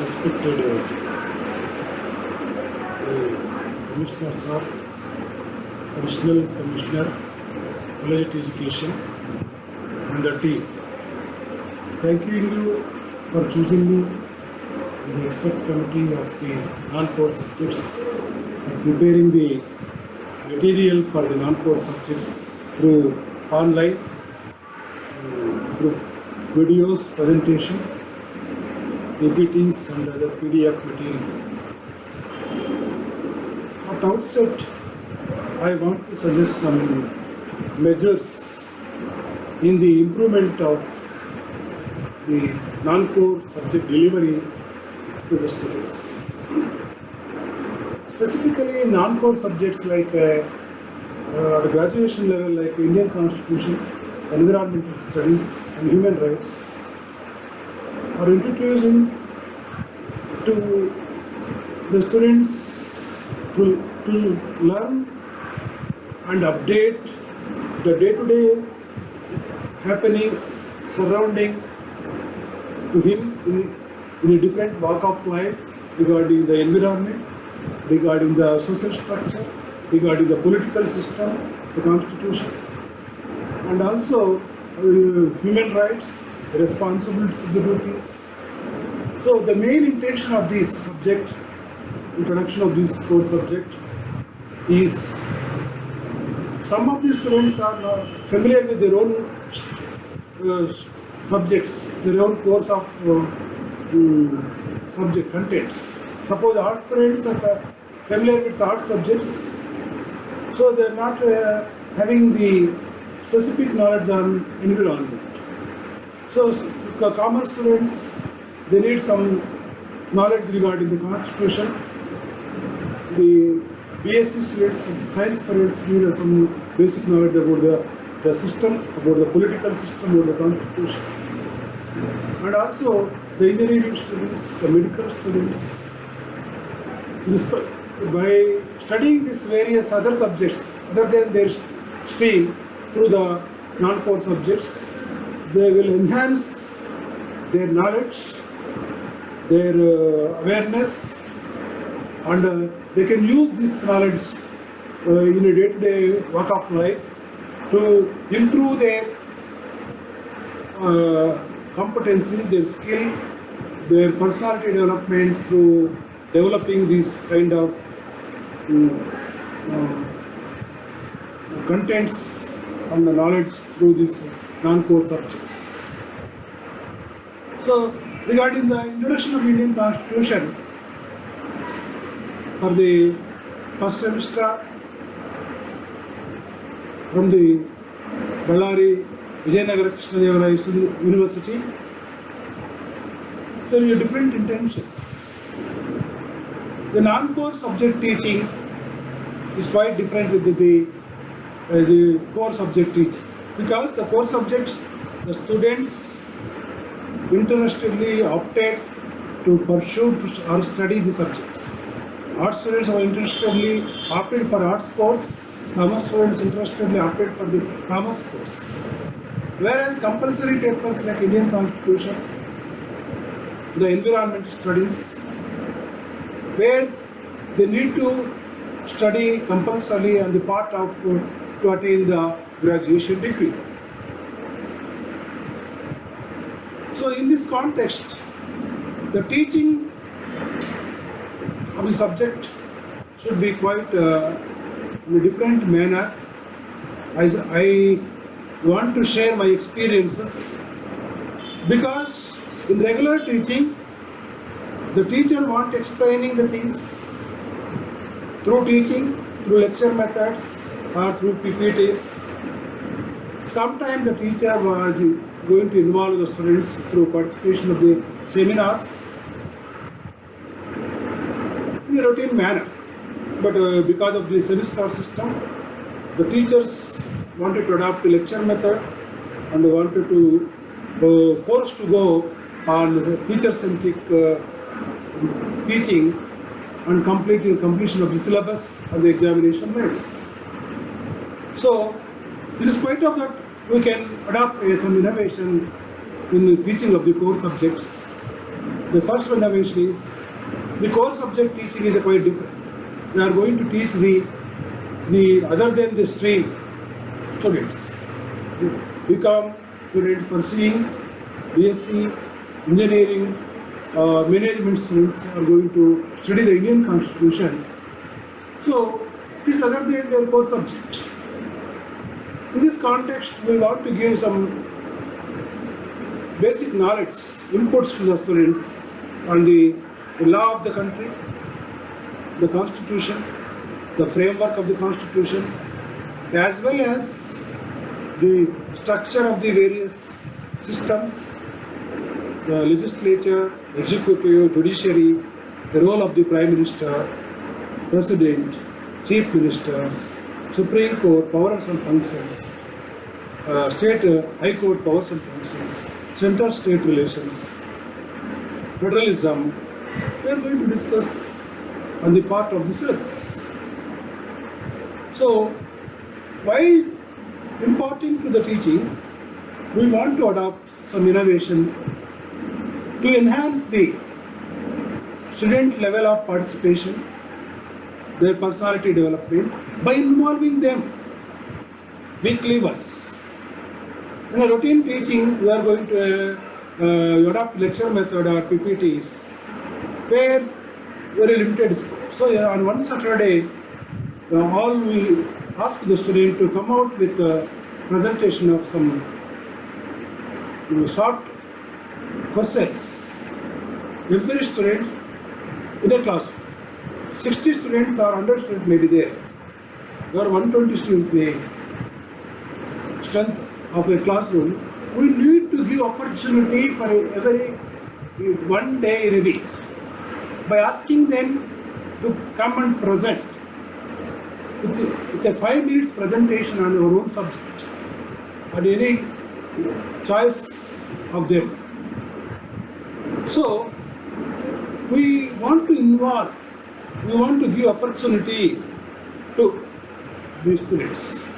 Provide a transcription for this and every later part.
respected Commissioner Sir, Additional Commissioner, Collegiate Education, and the team. Thanking you for choosing me in the expert committee of the non-core subjects and preparing the material for the non-core subjects through online, through videos, presentation, PPTs and other PDF material. At outset, I want to suggest some measures in the improvement of the non-core subject delivery to the students. Specifically, non-core subjects like at graduation level, like Indian Constitution, environmental studies, and human rights, are introducing to the students to learn and update the day-to-day happenings surrounding to him in a different walk of life regarding the environment, regarding the social structure, regarding the political system, the constitution, and also human rights, responsibilities, duties. So the main intention of this subject, introduction of this core subject, is some of the students are not familiar with their own subjects, their own course of subject contents. Suppose art students are familiar with art subjects, so they are not having the specific knowledge on environment. So commerce students, they need some knowledge regarding the constitution. The BSc students, science students need some basic knowledge about the system, about the political system, about the constitution. And also the engineering students, the medical students, by studying these various other subjects other than their stream through the non-core subjects, they will enhance their knowledge, their awareness, and they can use this knowledge in a day-to-day work of life to improve their competency, their skill, their personality development through developing this kind of contents and the knowledge through these non-core subjects. So, regarding the introduction of Indian Constitution, for the first semester from the Ballari Vijayanagara Krishnadevaraya University, there are different intentions. The non-core subject teaching is quite different with the core subject teaching, because the core subjects, the students interestedly opted to pursue or study the subjects. Art students are interestedly opted for arts course, commerce students interestedly opted for the commerce course. Whereas compulsory papers like Indian Constitution, the environmental studies, where they need to study compulsorily on the part of to attain the graduation degree. So in this context, the teaching of the subject should be quite in a different manner. As I want to share my experiences, because in regular teaching, the teacher wants explaining the things through teaching, through lecture methods or through PPTs. Sometimes the teacher was going to involve the students through participation of the seminars in a routine manner. But because of the semester system, the teachers wanted to adopt the lecture method and wanted to forced to go on teacher-centric teaching and completion of the syllabus and the examination merits. So, in spite of that, we can adopt some innovation in the teaching of the core subjects. The first innovation is the core subject teaching is quite different. We are going to teach the other than the stream students. Become students pursuing BSc, engineering, management students are going to study the Indian Constitution. So, this is other than their core subject. In this context, we want to give some basic knowledge, inputs to the students on the law of the country, the Constitution, the framework of the Constitution, as well as the structure of the various systems, the legislature, executive, judiciary, the role of the Prime Minister, President, Chief Ministers, Supreme Court, powers and functions, State High Court powers and functions, center-state relations, federalism. We are going to discuss on the part of the syllabus. So, while imparting to the teaching, we want to adopt some innovation to enhance the student level of participation, their personality development, by involving them weekly once. In a routine teaching, we are going to adopt lecture method or PPTs where very limited scope. So on one Saturday, all we ask the student to come out with a presentation of some short questions. Every student in a classroom. 60 students or 100 students may be there. Or 120 students may strength of a classroom. We need to give opportunity for every one day in a week by asking them to come and present with a 5 minutes presentation on your own subject on any choice of them. So we want to involve, we want to give opportunity to these students.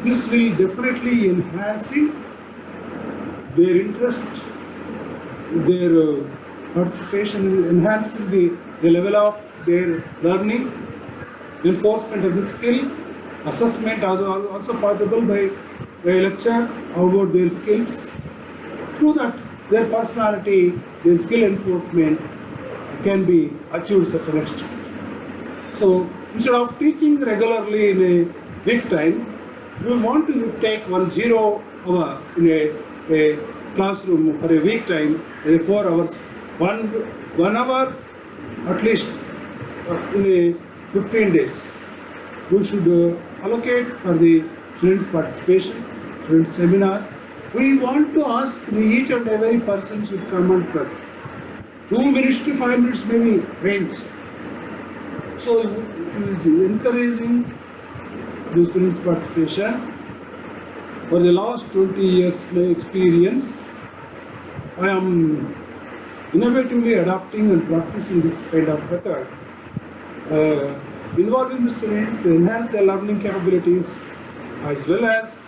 This will definitely enhancing their interest, their participation, enhancing the level of their learning, enforcement of the skill, assessment also possible by lecture about their skills. Through that, their personality, their skill enforcement can be achieved to an extent. So, instead of teaching regularly in a week time, we want to take 1 hour in a classroom for a week time, 4 hours, 1 hour at least in a 15 days. We should allocate for the students' participation, student seminars. We want to ask each and every person should come and present. 2 minutes to 5 minutes may be range. So it is encouraging the students' participation. For the last 20 years experience, I am innovatively adapting and practicing this kind of method, involving the student to enhance their learning capabilities as well as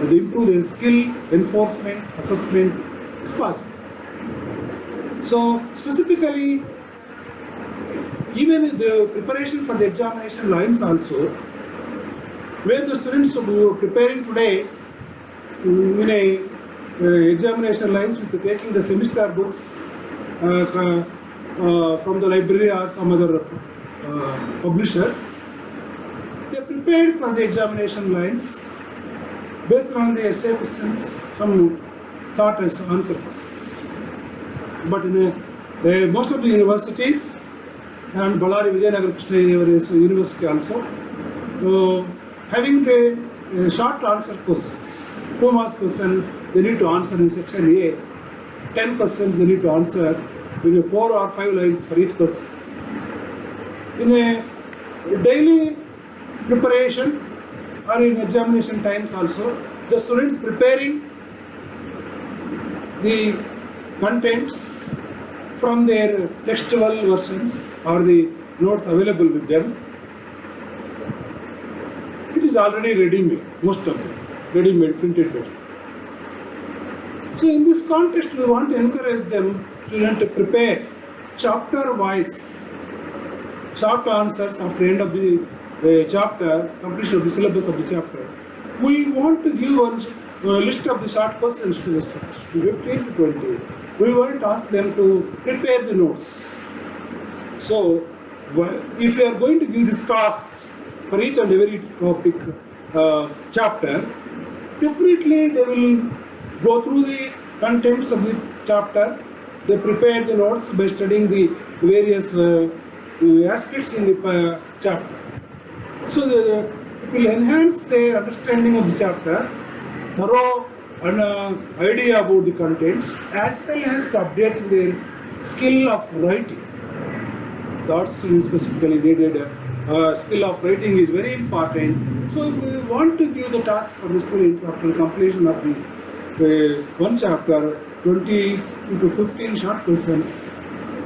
to improve their skill, enforcement, assessment is possible. So specifically, even the preparation for the examination lines also, where the students are preparing today in a examination lines with taking the semester books from the library or some other publishers, they are prepared for the examination lines based on the essay questions, some short answer questions. But in most of the universities and Ballari Vijayanagar Krishna University also, having a short answer questions, 2 marks question they need to answer in section A, 10 questions they need to answer in 4 or 5 lines for each question. In a daily preparation or in examination times also, the students preparing the contents from their textual versions or the notes available with them. It is already ready-made, most of them, ready-made, printed material. So in this context, we want to encourage them student to prepare chapter wise short answers after end of the chapter, completion of the syllabus of the chapter. We want to give a list of the short questions to the students, to 15 to 20. We want to ask them to prepare the notes. So, if you are going to give this task for each and every topic chapter, definitely they will go through the contents of the chapter. They prepare the notes by studying the various aspects in the chapter. So it will enhance their understanding of the chapter, thorough idea about the contents, as well as to updating their skill of writing. The art student specifically needed skill of writing is very important. So we want to give the task for the students after completion of the one chapter, 20 to 15 short questions.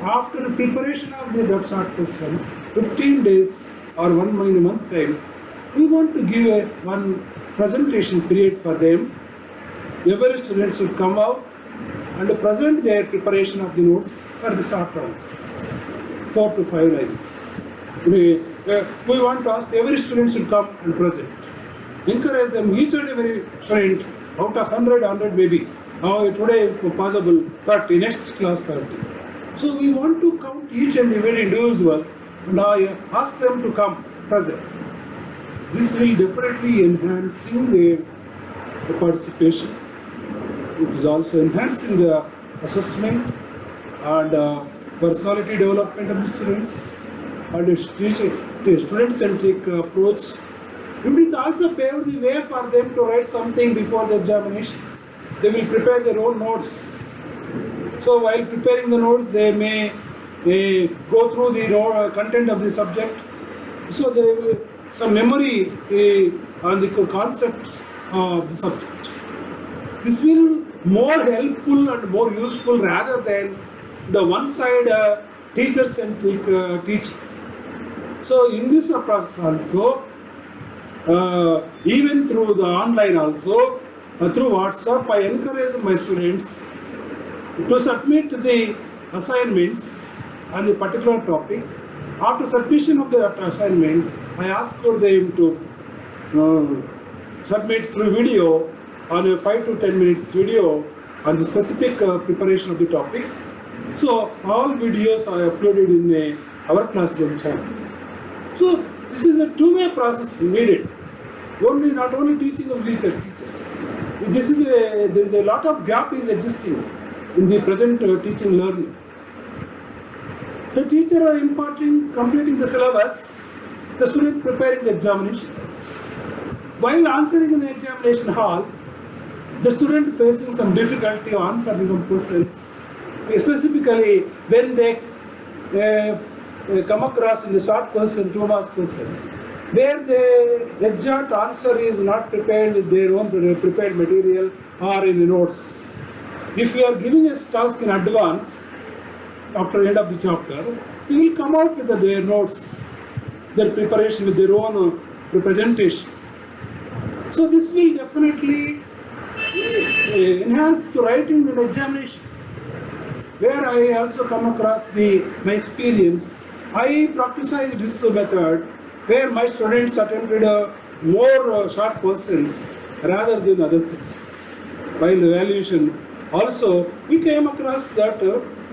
After the preparation of the short questions, 15 days or 1 month time, we want to give one presentation period for them. Every student should come out and present their preparation of the notes for the short answers, 4 to 5 lines. We want to ask every student should come and present. Encourage them, each and every student, out of 100 maybe. Today if possible 30, next class 30. So we want to count each and every individual and ask them to come present. This will definitely enhancing the participation. It is also enhancing the assessment and personality development of the students and a student-centric approach. It will also pave the way for them to write something before the examination. They will prepare their own notes. So while preparing the notes, they may go through the content of the subject. So they will some memory on the concepts of the subject. This will more helpful and more useful rather than the one-side teacher-centric teaching. So in this process also, even through the online also, through WhatsApp, I encourage my students to submit the assignments on a particular topic. After submission of the assignment, I ask for them to submit through video on a 5 to 10 minutes video on the specific preparation of the topic. So all videos are uploaded in our classroom channel. So this is a two-way process needed. Not only teaching of teachers. There is a lot of gap is existing in the present teaching learning. The teacher are completing the syllabus, the student preparing the examination. While answering in the examination hall, the student facing some difficulty answering some questions, specifically when they come across in the short question, 2 marks questions, where the exact answer is not prepared with their own prepared material or in the notes. If we are giving a task in advance, after end of the chapter, they will come out with their notes, their preparation with their own representation. So this will definitely enhance the writing in the examination. Where I also come across my experience, I practiced this method where my students attempted more short questions rather than other sections. While the evaluation also, we came across that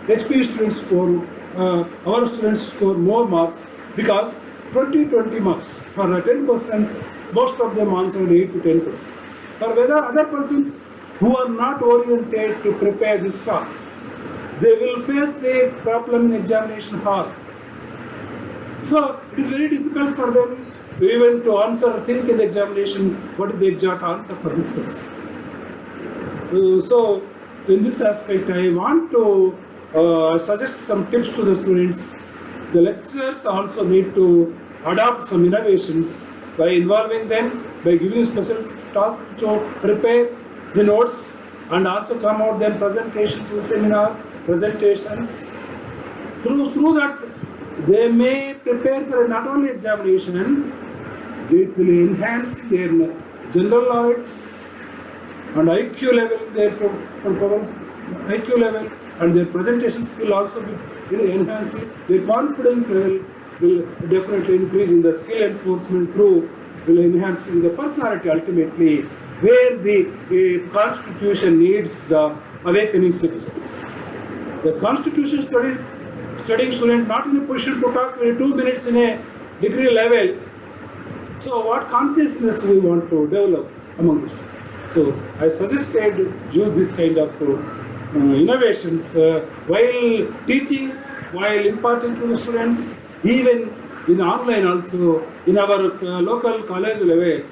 HP students score, our students score more marks because 20 marks. For 10 persons, most of them answered 8 to 10 persons. For whether other persons who are not oriented to prepare this task, they will face the problem in examination hall. So it is very difficult for them even to answer, think in the examination, what is the exact answer for this question. So in this aspect, I want to suggest some tips to the students. The lecturers also need to adopt some innovations by involving them, by giving special tasks to prepare the notes and also come out then presentation to the seminar, presentations. Through that, they may prepare for not only examination, it will enhance their general knowledge and IQ level, their IQ level, and their presentation skill also will enhance it. Their confidence level will definitely increase in the skill enforcement through, will enhance in the personality ultimately, where the constitution needs the awakening citizens. The constitution studying student not in a position to talk maybe 2 minutes in a degree level. So what consciousness we want to develop among the students? So I suggested use this kind of innovations while teaching, while imparting to the students, even in online also, in our local college level.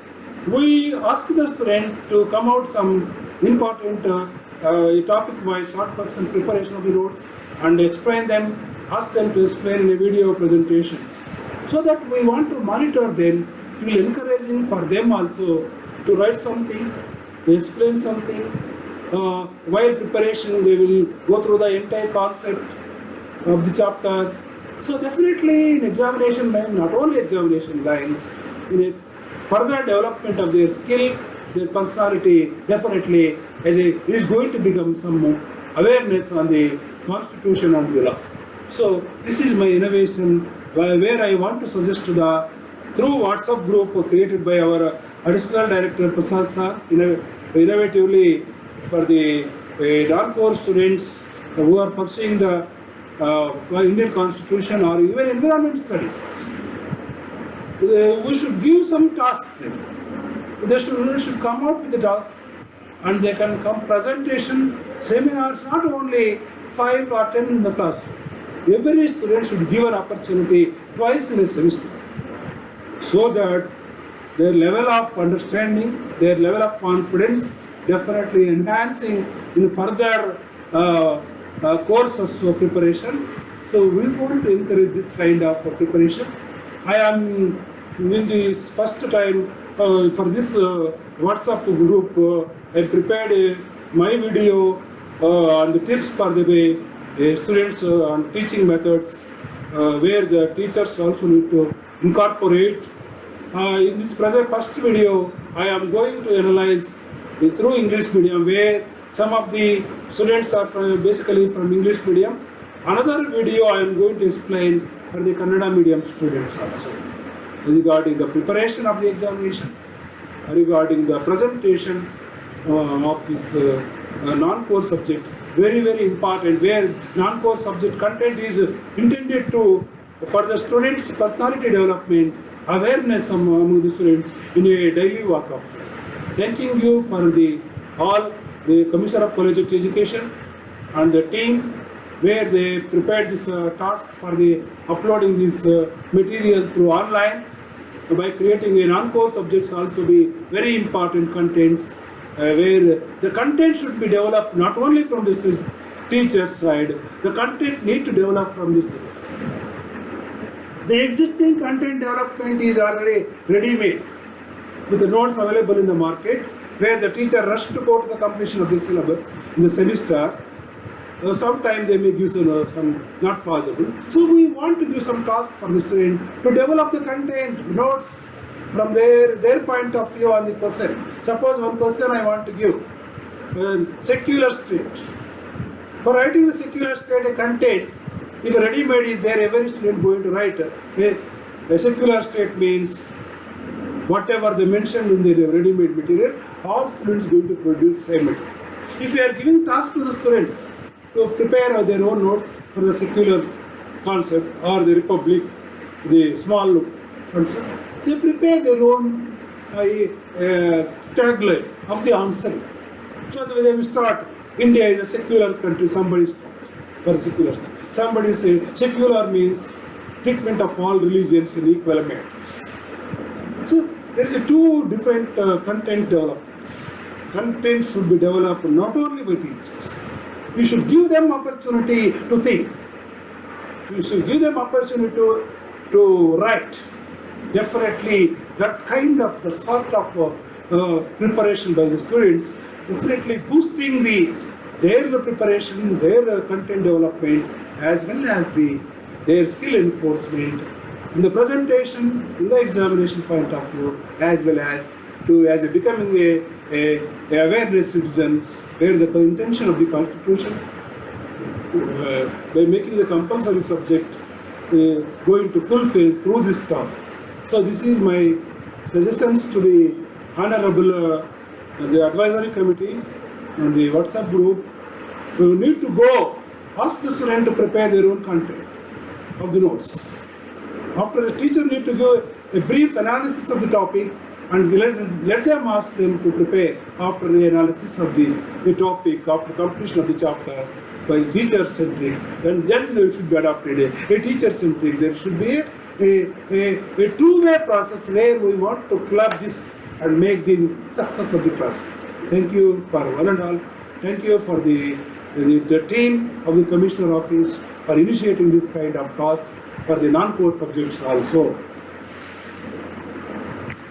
We ask the student to come out some important topic-wise short person preparation of the notes and explain them, ask them to explain in a video presentations. So that we want to monitor them, to be encouraging for them also to write something, to explain something. While preparation, they will go through the entire concept of the chapter. So definitely in examination line, not only examination lines, in a further development of their skill, their personality, definitely is going to become some awareness on the constitution and the law. So this is my innovation where I want to suggest to the through WhatsApp group created by our additional director Prasad sir, innovatively for the non-core students who are pursuing the Indian Constitution or even environment studies. We should give some task them. They should come out with the task, and they can come presentation, seminars, not only 5 or 10 in the classroom. Every student should give an opportunity twice in a semester, so that their level of understanding, their level of confidence, definitely enhancing in further courses of preparation. So we want to encourage this kind of preparation. I am in this first time for this WhatsApp group, I prepared my video on the tips for the students on teaching methods, where the teachers also need to incorporate. In this first video, I am going to analyze through English medium, where some of the students are basically from English medium. Another video I am going to explain for the Kannada medium students also, regarding the preparation of the examination, regarding the presentation of this non-core subject, very important, where non-core subject content is intended to for the students' personality development, awareness among the students in a daily walk of life. Thanking you for the Commissioner of Collegiate Education and the team, where they prepared this task for the uploading this material through online by creating a non-core subjects also be very important contents, where the content should be developed not only from the teacher's side, the content need to develop from the students. The existing content development is already ready-made with the notes available in the market, where the teacher rush to go to the completion of the syllabus in the semester. Sometimes they may give some not possible. So we want to give some task for the student to develop the content, notes from their point of view on the question. Suppose one question I want to give, secular state. For writing the secular state a content, if a ready-made is there, every student going to write a secular state means whatever they mentioned in the ready-made material, all students going to produce same material. If we are giving task to the students to prepare their own notes for the secular concept or the republic, the small concept, they prepare their own tagline of the answer. So they will start, India is a secular country, somebody start for secular. Somebody say secular means treatment of all religions in equal merits. So there is two different content developments. Content should be developed not only by teachers. You should give them opportunity to think. You should give them opportunity to write. Definitely that kind of the sort of preparation by the students, definitely boosting their preparation, their content development, as well as their skill enforcement in the presentation, in the examination point of view, as well as to as a becoming a awareness citizens, where the intention of the constitution by making the compulsory subject going to fulfill through this task. So this is my suggestions to the honorable the advisory committee and the WhatsApp group. We need to go ask the student to prepare their own content of the notes. After the teacher need to give a brief analysis of the topic and let them ask them to prepare after the analysis of the topic, after completion of the chapter by teacher-centric, and then it should be adopted a teacher-centric. There should be a two-way process where we want to club this and make the success of the class. Thank you for one and all. Thank you for the team of the Commissioner Office for initiating this kind of task for the non-core subjects also.